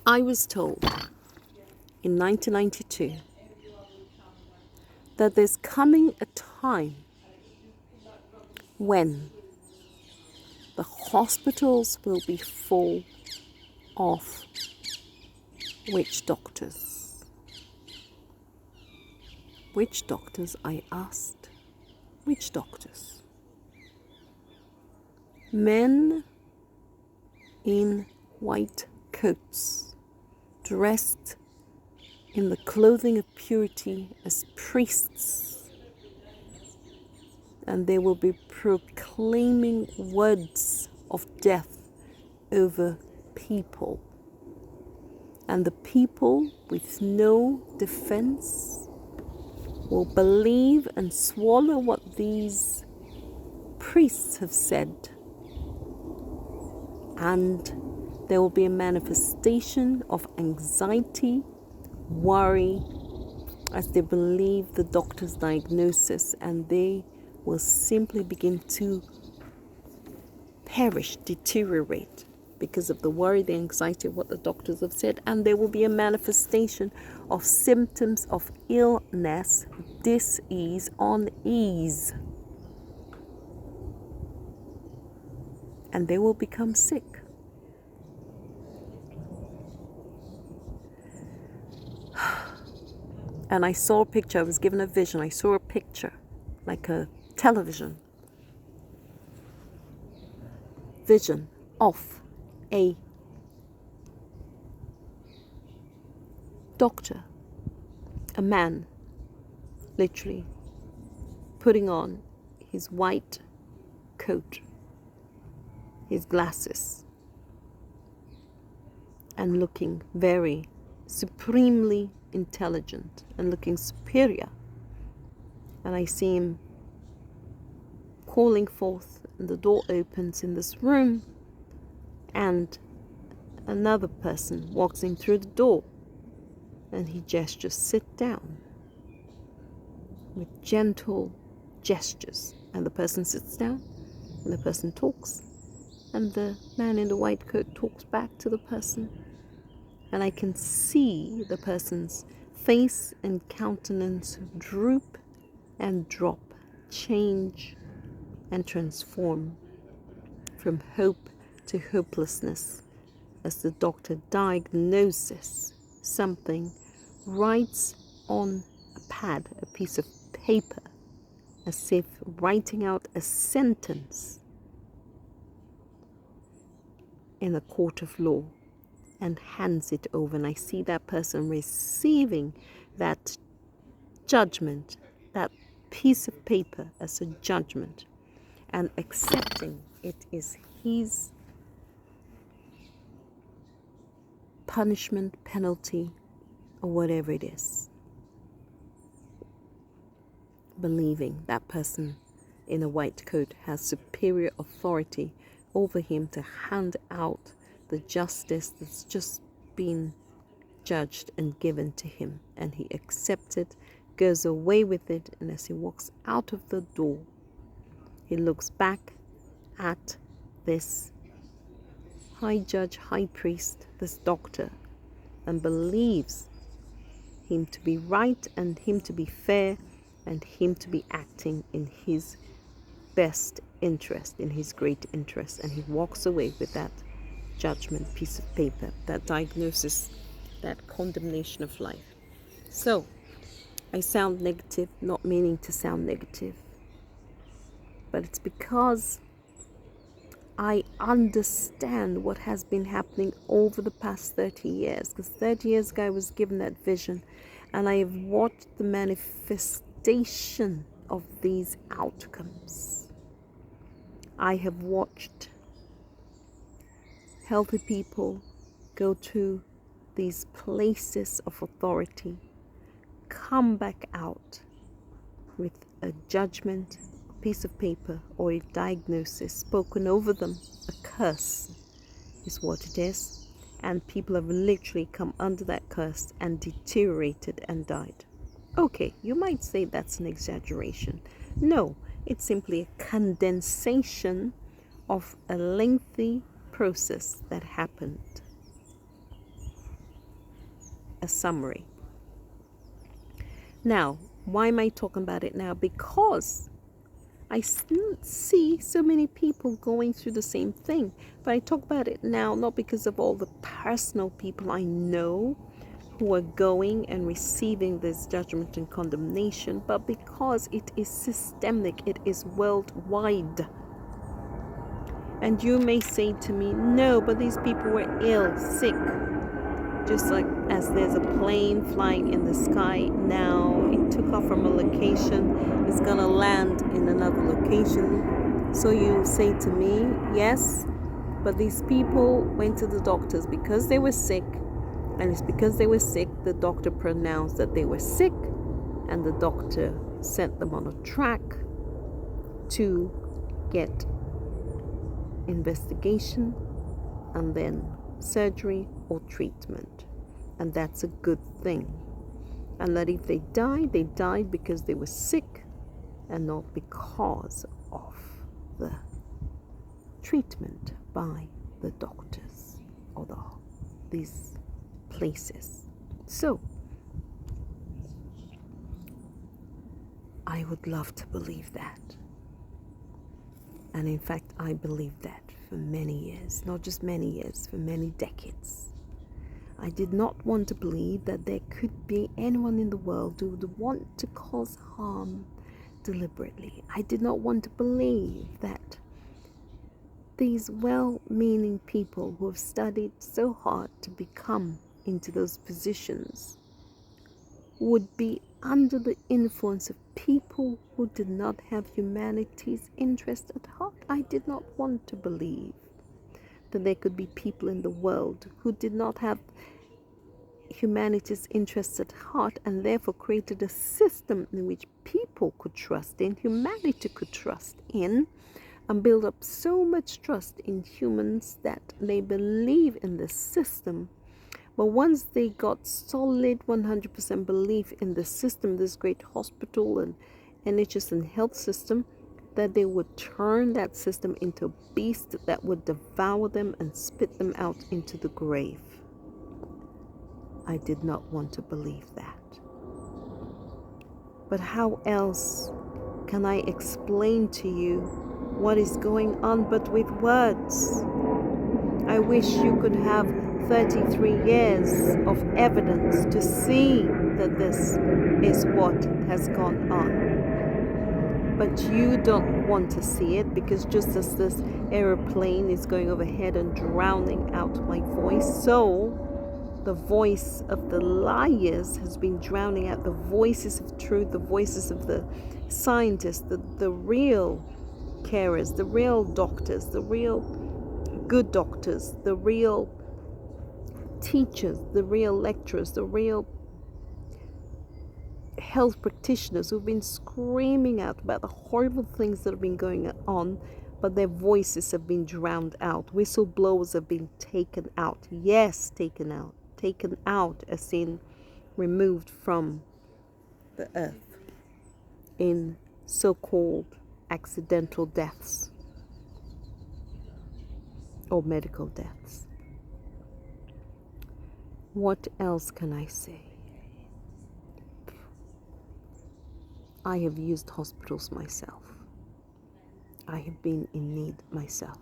I was told in 1992 that there's coming a time when the hospitals will be full of witch doctors. Witch doctors, I asked. Witch doctors. Men in white coats, dressed in the clothing of purity as priests, and they will be proclaiming words of death over people. And the people with no defense will believe and swallow what these priests have said. And there will be a manifestation of anxiety, worry, as they believe the doctor's diagnosis, and they will simply begin to perish, deteriorate because of the worry, the anxiety of what the doctors have said. And there will be a manifestation of symptoms of illness, dis-ease, unease. And they will become sick. And I saw a picture, I was given a vision, I saw a picture, like a television vision of a doctor, a man, literally, putting on his white coat, his glasses, and looking very supremely intelligent and looking superior. And I see him calling forth, and the door opens in this room, and another person walks in through the door, and he gestures, sit down, with gentle gestures. And the person sits down, and the person talks, and the man in the white coat talks back to the person. And I can see the person's face and countenance droop and drop, change and transform from hope to hopelessness as the doctor diagnoses something, writes on a pad, a piece of paper, as if writing out a sentence in a court of law, and hands it over. And I see that person receiving that judgment, that piece of paper as a judgment, and accepting it is his punishment, penalty, or whatever it is. Believing that person in a white coat has superior authority over him to hand out the justice that's just been judged and given to him. And he accepts it, goes away with it, and as he walks out of the door, he looks back at this high judge, high priest, this doctor, and believes him to be right and him to be fair and him to be acting in his best interest, in his great interest. And he walks away with that judgment piece of paper, that diagnosis, that condemnation of life. So I sound negative, not meaning to sound negative, but it's because I understand what has been happening over the past 30 years. Because 30 years ago I was given that vision, and I have watched the manifestation of these outcomes. I have watched healthy people go to these places of authority, come back out with a judgment, a piece of paper, or a diagnosis spoken over them. A curse is what it is. And people have literally come under that curse and deteriorated and died. Okay, you might say that's an exaggeration. No, it's simply a condensation of a lengthy process that happened. a summary. Now, why am I talking about it now? Because I see so many people going through the same thing. But I talk about it now not because of all the personal people I know who are going and receiving this judgment and condemnation, but because it is systemic, it is worldwide. And you may say to me, no, but these people were ill, sick. Just like as there's a plane flying in the sky now, it took off from a location, it's gonna land in another location. So you say to me, yes, but these people went to the doctors because they were sick, and it's because they were sick the doctor pronounced that they were sick, and the doctor sent them on a track to get investigation and then surgery or treatment. And that's a good thing. And that if they died because they were sick and not because of the treatment by the doctors or these places. So I would love to believe that. And in fact, I believed that for many years, not just many years, for many decades. I did not want to believe that there could be anyone in the world who would want to cause harm deliberately. I did not want to believe that these well-meaning people who have studied so hard to become into those positions would be under the influence of people who did not have humanity's interest at heart. I did not want to believe that there could be people in the world who did not have humanity's interests at heart and therefore created a system in which people could trust in, humanity could trust in, and build up so much trust in humans that they believe in this system. But once they got solid 100% belief in the system, this great hospital and NHS and health system, that they would turn that system into a beast that would devour them and spit them out into the grave. I did not want to believe that. But how else can I explain to you what is going on but with words? I wish you could have 33 years of evidence to see that this is what has gone on. But you don't want to see it, because just as this aeroplane is going overhead and drowning out my voice, so the voice of the liars has been drowning out the voices of truth, the voices of the scientists, the real carers, the real doctors, the real good doctors, the real teachers, the real lecturers, the real health practitioners who've been screaming out about the horrible things that have been going on, but their voices have been drowned out. Whistleblowers have been taken out. Yes, taken out. Taken out as in removed from the earth in so-called accidental deaths or medical deaths. What else can I say? I have used hospitals myself. I have been in need myself.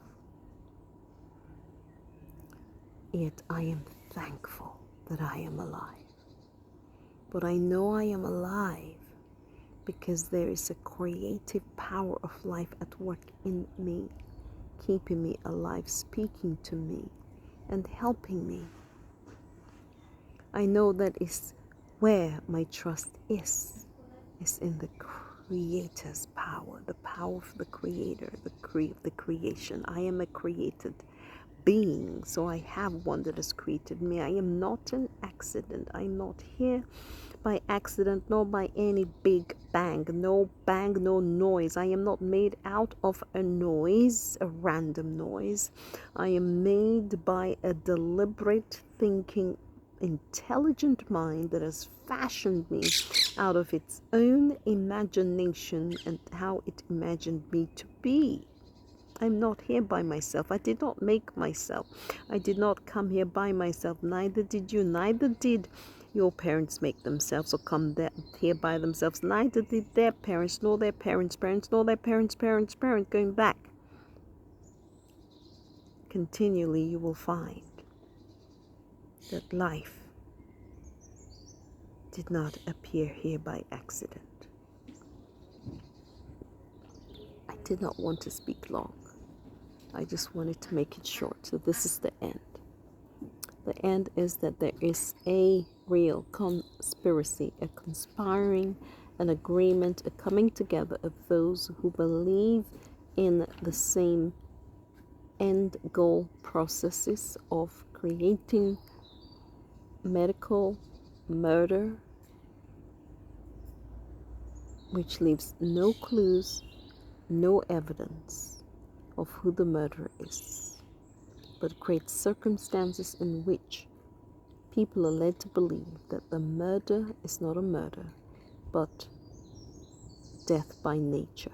Yet I am thankful that I am alive. But I know I am alive because there is a creative power of life at work in me, keeping me alive, speaking to me, and helping me. I know that is where my trust is in the Creator's power, the power of the Creator, the creation. I am a created being, so I have one that has created me. I am not an accident. I'm not here by accident, nor by any big bang. No bang, no noise. I am not made out of a noise, a random noise. I am made by a deliberate thinking, intelligent mind that has fashioned me out of its own imagination and how it imagined me to be. I'm not here by myself. I did not make myself. I did not come here by myself. Neither did you. Neither did your parents make themselves or come here by themselves. Neither did their parents, nor their parents' parents, nor their parents' parents' parents, going back. Continually you will find that life did not appear here by accident. I did not want to speak long. I just wanted to make it short. So this is the end. The end is that there is a real conspiracy, a conspiring, an agreement, a coming together of those who believe in the same end goal processes of creating medical murder, which leaves no clues, no evidence of who the murderer is, but creates circumstances in which people are led to believe that the murder is not a murder, but death by nature.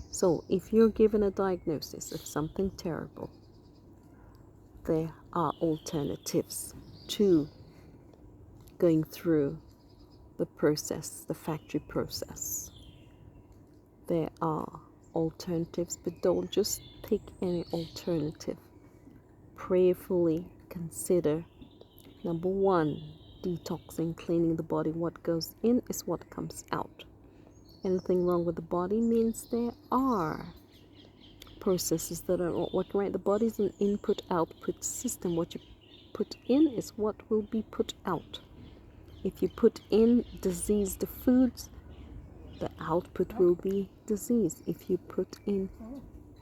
So if you're given a diagnosis of something terrible, there are alternatives to going through the process, the factory process. There are alternatives, but don't just take any alternative. Prayerfully consider, number one, detoxing, cleaning the body. What goes in is what comes out. Anything wrong with the body means there are processes that are not working right. The body is an input-output system. What you put in is what will be put out. If you put in diseased foods, the output will be disease. If you put in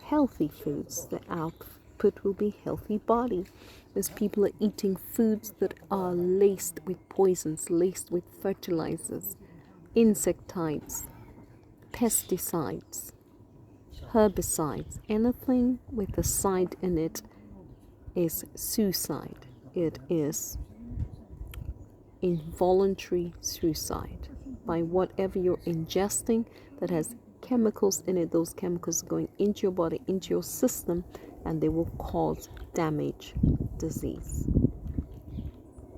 healthy foods, the output will be healthy body. As people are eating foods that are laced with poisons, laced with fertilizers, insecticides, pesticides, herbicides, anything with a side in it is suicide. It is involuntary suicide. By whatever you're ingesting that has chemicals in it, those chemicals are going into your body, into your system, and they will cause damage, disease,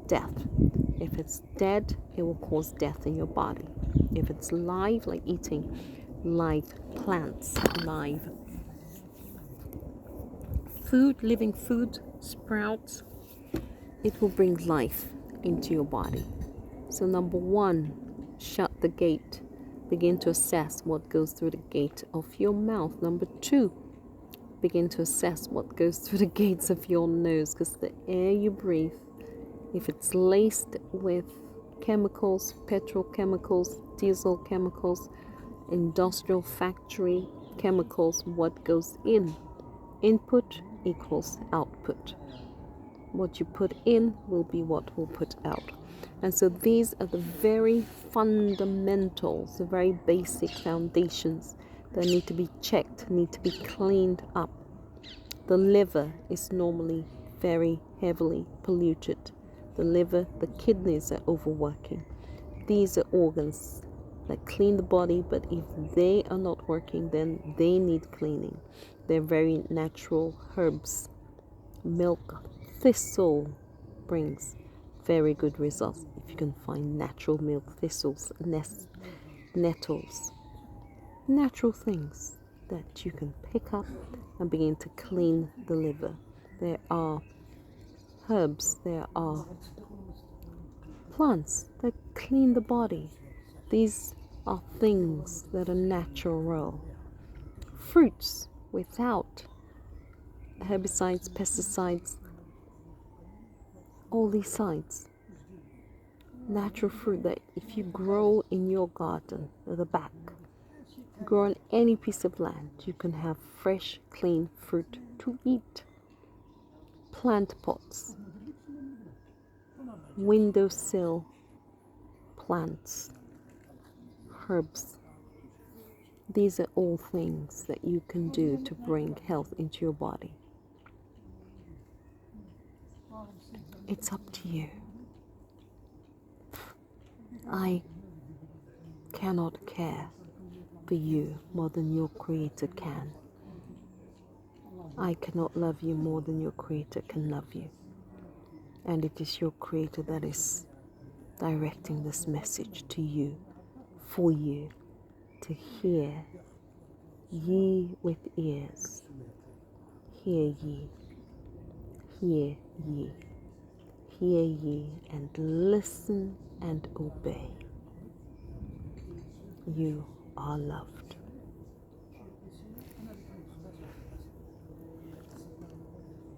death. If it's dead, it will cause death in your body. If it's live, like eating live plants, live food, living food, sprouts, it will bring life into your body. So number one, shut the gate. Begin to assess what goes through the gate of your mouth. Number two, begin to assess what goes through the gates of your nose, because the air you breathe, if it's laced with chemicals, petrochemicals, diesel chemicals, industrial factory chemicals, what goes in? Input equals output. What you put in will be what will put out. And so these are the very fundamentals, the very basic foundations that need to be checked, need to be cleaned up. The liver is normally very heavily polluted. The liver, the kidneys are overworking. These are organs that clean the body, but if they are not working, then they need cleaning. They're very natural herbs. Milk thistle brings very good results if you can find natural milk thistles, nettles, natural things that you can pick up and begin to clean the liver. There are herbs, there are plants that clean the body. These are things that are natural. Fruits without herbicides, pesticides, all these sides. Natural fruit that if you grow in your garden at the back, grow on any piece of land, you can have fresh, clean fruit to eat. Plant pots, windowsill plants, herbs. These are all things that you can do to bring health into your body. It's up to you. I cannot care for you more than your Creator can. I cannot love you more than your Creator can love you. And it is your Creator that is directing this message to you, for you to hear. Ye with ears, hear ye, hear ye, hear ye, and listen and obey. You are loved.